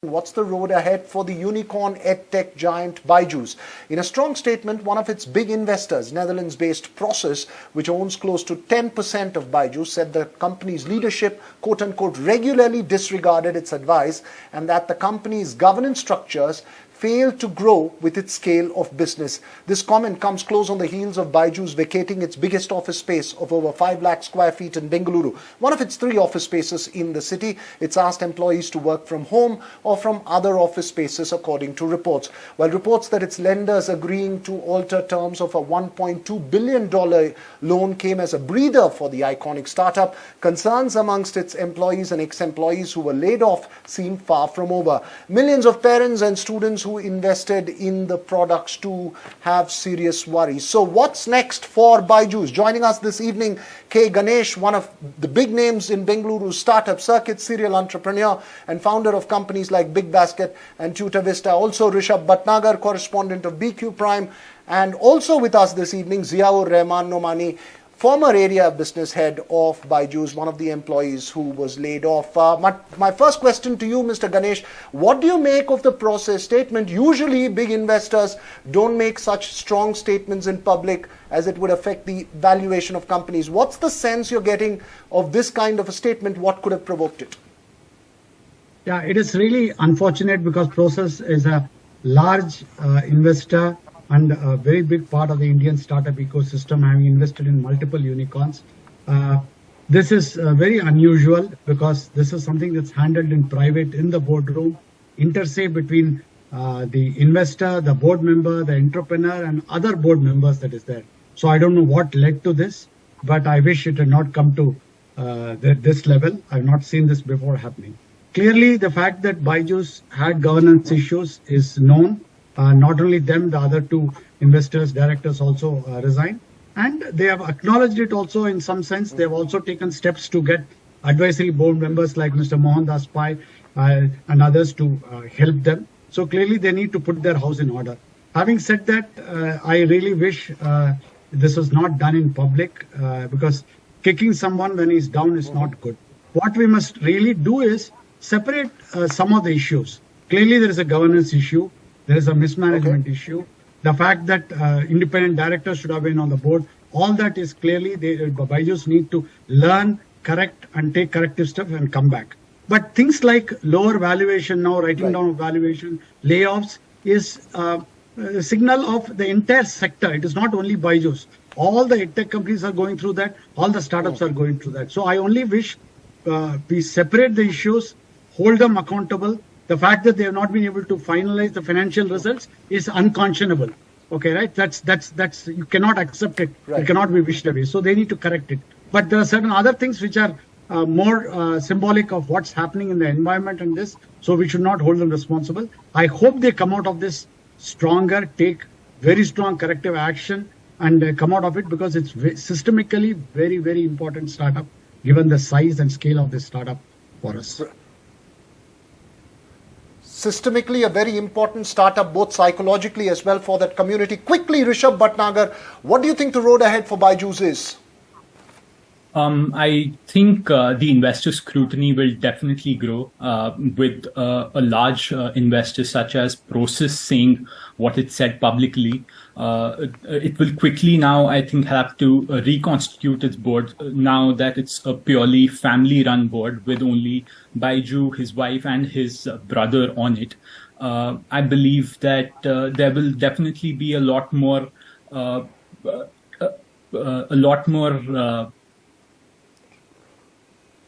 What's the road ahead for the unicorn Edtech giant Byju's? In a strong statement, one of its big investors, Netherlands-based Proces, which owns close to 10% of Byju, said the company's leadership, quote-unquote, regularly disregarded its advice and that the company's governance structures failed to grow with its scale of business. This comment comes close on the heels of Byju's vacating its biggest office space of over 5 lakh square feet in Bengaluru, one of its 3 office spaces in the city. It's asked employees to work from home or from other office spaces, according to reports. While reports that its lenders agreeing to alter terms of a $1.2 billion loan came as a breather for the iconic startup, concerns amongst its employees and ex-employees who were laid off seem far from over. Millions of parents and students who invested in the products to have serious worries. So what's next for Byju's? Joining us this evening, K Ganesh, one of the big names in Bengaluru's startup circuit, serial entrepreneur and founder of companies like Big Basket and Tutor Vista. Also Rishabh Bhatnagar, correspondent of BQ Prime. And also with us this evening, Ziaur Rahman Nomani, former area business head of Byju's, one of the employees who was laid off. My first question to you, Mr. Ganesh, what do you make of the Proces statement? Usually big investors don't make such strong statements in public as it would affect the valuation of companies. What's the sense you're getting of this kind of a statement? What could have provoked it? Yeah, it is really unfortunate because Proces is a large investor and a very big part of the Indian startup ecosystem, having invested in multiple unicorns. This is very unusual because this is something that's handled in private in the boardroom, intersay between the investor, the board member, the entrepreneur, and other board members that is there. So I don't know what led to this, but I wish it had not come to this level. I've not seen this before happening. Clearly, the fact that Byju's had governance issues is known. Not only them, the other 2 investors, directors also resigned. And they have acknowledged it also in some sense. They have also taken steps to get advisory board members like Mr. Mohandas Pai and others to help them. So clearly they need to put their house in order. Having said that, I really wish this was not done in public because kicking someone when he's down is not good. What we must really do is separate some of the issues. Clearly there is a governance issue. There is a mismanagement issue. The fact that independent directors should have been on the board, all that is clearly, Byju's need to learn, correct, and take corrective steps and come back. But things like lower valuation now, writing down of valuation, layoffs is a signal of the entire sector. It is not only Byju's. All the Edtech companies are going through that. All the startups are going through that. So I only wish we separate the issues, hold them accountable. The fact that they have not been able to finalize the financial results is unconscionable. Okay, right? That's you cannot accept it. Right. It cannot be wished away. So they need to correct it. But there are certain other things which are more symbolic of what's happening in the environment and this. So we should not hold them responsible. I hope they come out of this stronger, take very strong corrective action and come out of it because it's systemically very, very important startup given the size and scale of this startup for us. Systemically, a very important startup, both psychologically as well for that community. Quickly, Rishabh Bhatnagar, what do you think the road ahead for Byju's is? I think the investor scrutiny will definitely grow with a large investor such as Proces saying what it said publicly. It will quickly now, I think, have to reconstitute its board now that it's a purely family-run board with only Byju, his wife, and his brother on it. I believe that there will definitely be a lot more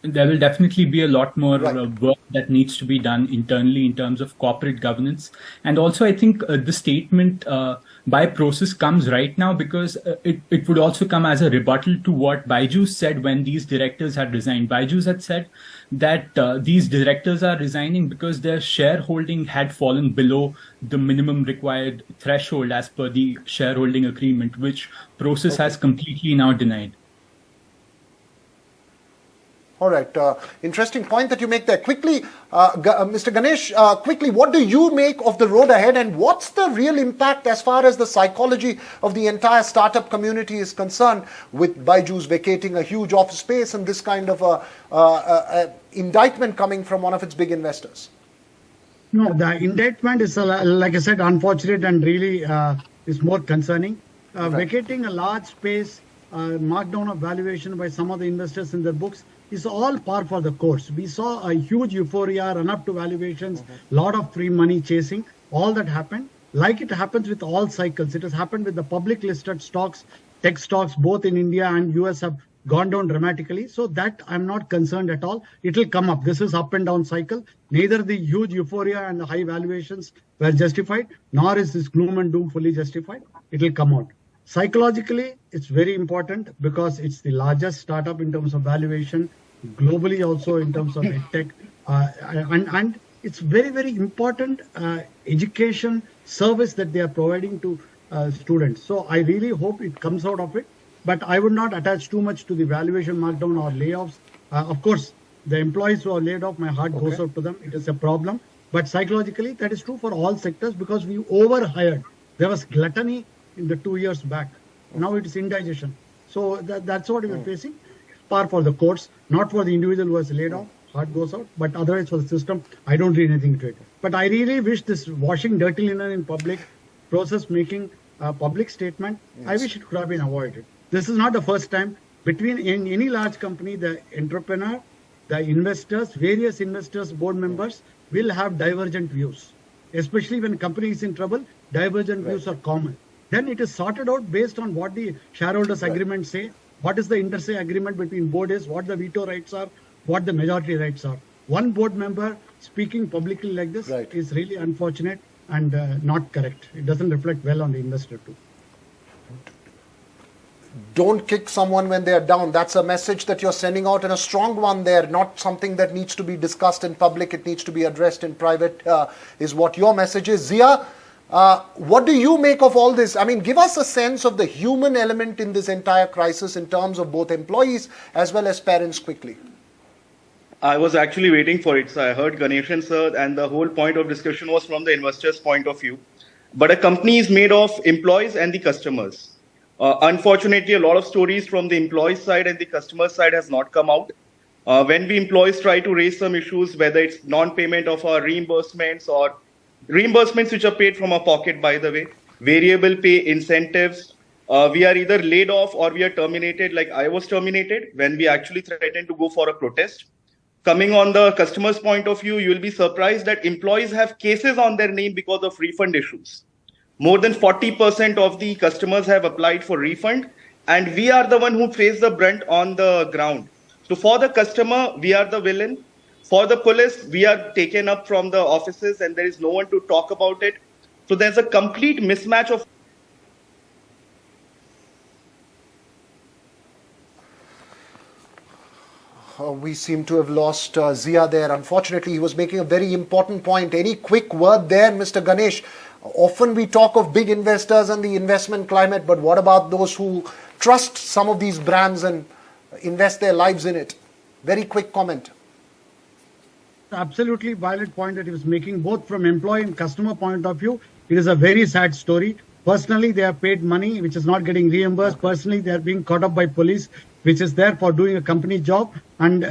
there will definitely be a lot more work that needs to be done internally in terms of corporate governance. And also, I think the statement by Proces comes right now because it would also come as a rebuttal to what Byju said when these directors had resigned. Byju had said that these directors are resigning because their shareholding had fallen below the minimum required threshold as per the shareholding agreement, which Proces has completely now denied. All right. Interesting point that you make there. Quickly, Mr. Ganesh, quickly, what do you make of the road ahead and what's the real impact as far as the psychology of the entire startup community is concerned with Byju's vacating a huge office space and this kind of indictment coming from one of its big investors? No, the indictment is, like I said, unfortunate and really is more concerning. Vacating a large space, markdown of valuation by some of the investors in their books is all par for the course. We saw a huge euphoria, run up to valuations, lot of free money chasing, all that happened. Like it happens with all cycles, it has happened with the public listed stocks, tech stocks, both in India and US have gone down dramatically. So that I'm not concerned at all. It will come up. This is up and down cycle. Neither the huge euphoria and the high valuations were justified, nor is this gloom and doom fully justified. It will come out. Psychologically, it's very important because it's the largest startup in terms of valuation, globally also in terms of Edtech, and it's very, very important education service that they are providing to students. So I really hope it comes out of it, but I would not attach too much to the valuation markdown or layoffs. Of course, the employees who are laid off, my heart goes out to them. It is a problem, but psychologically, that is true for all sectors because we overhired. There was gluttony in the 2 years back. Now it is indigestion. So that's what we are facing. Par for the courts, not for the individual who was laid off. Heart goes out, but otherwise for the system, I don't read anything to it. But I really wish this washing dirty linen in public, process making a public statement, I wish it could have been avoided. This is not the first time. In any large company, the entrepreneur, the investors, various investors, board members will have divergent views. Especially when company is in trouble, divergent views are common. Then it is sorted out based on what the shareholders agreement say, what is the inter se agreement between board is, what the veto rights are, what the majority rights are. One board member speaking publicly like this is really unfortunate and not correct. It doesn't reflect well on the investor too. Don't kick someone when they are down. That's a message that you're sending out, and a strong one there, not something that needs to be discussed in public. It needs to be addressed in private, is what your message is. Zia, what do you make of all this? I mean, give us a sense of the human element in this entire crisis in terms of both employees as well as parents quickly. I was actually waiting for it. So I heard Ganeshan sir, and the whole point of discussion was from the investor's point of view. But a company is made of employees and the customers. Unfortunately, a lot of stories from the employee side and the customer side has not come out. When we employees try to raise some issues, whether it's non-payment of our reimbursements or reimbursements which are paid from our pocket, by the way, variable pay incentives, we are either laid off or we are terminated. Like I was terminated when we actually threatened to go for a protest. Coming on the customer's point of view, you will be surprised that employees have cases on their name because of refund issues. More than 40% of the customers have applied for refund, and we are the one who face the brunt on the ground. So for the customer, we are the villain. For the police, we are taken up from the offices and there is no one to talk about it. So there's a complete mismatch of we seem to have lost Zia there. Unfortunately, he was making a very important point. Any quick word there, Mr. Ganesh? Often we talk of big investors and the investment climate, but what about those who trust some of these brands and invest their lives in it? Very quick comment. Absolutely valid point that he was making, both from employee and customer point of view. It is a very sad story. Personally, they have paid money, which is not getting reimbursed. Personally, they are being caught up by police, which is there for doing a company job. And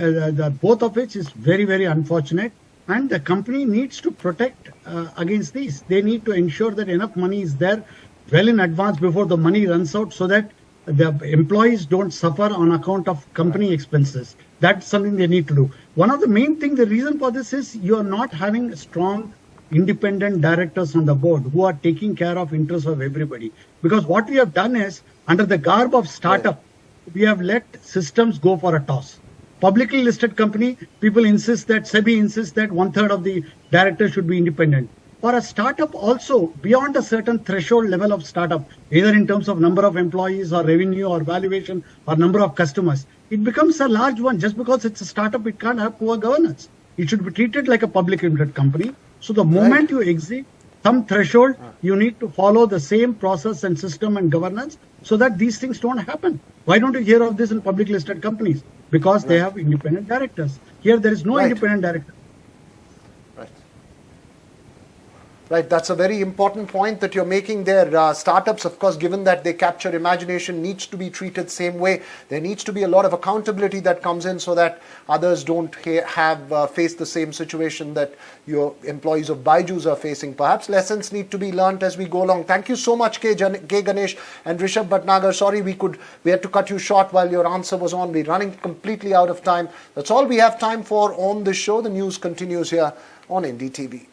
both of which is very, very unfortunate. And the company needs to protect against these. They need to ensure that enough money is there well in advance before the money runs out so that the employees don't suffer on account of company expenses. That's something they need to do. One of the main things, the reason for this is you are not having strong independent directors on the board who are taking care of interests of everybody. Because what we have done is, under the garb of startup, we have let systems go for a toss. Publicly listed company, people insist that, SEBI insists that 1/3 of the directors should be independent. For a startup also, beyond a certain threshold level of startup, either in terms of number of employees or revenue or valuation or number of customers, it becomes a large one. Just because it's a startup, it can't have poor governance. It should be treated like a public limited company. So the moment you exit some threshold, you need to follow the same process and system and governance so that these things don't happen. Why don't you hear of this in public listed companies? Because they have independent directors. Here there is no independent director. Right, that's a very important point that you're making there. Startups, of course, given that they capture imagination, needs to be treated same way. There needs to be a lot of accountability that comes in so that others don't face the same situation that your employees of Byju's are facing. Perhaps lessons need to be learnt as we go along. Thank you so much, K Ganesh and Rishabh Bhatnagar. Sorry we had to cut you short while your answer was on. We're running completely out of time. That's all we have time for on this show. The news continues here on NDTV.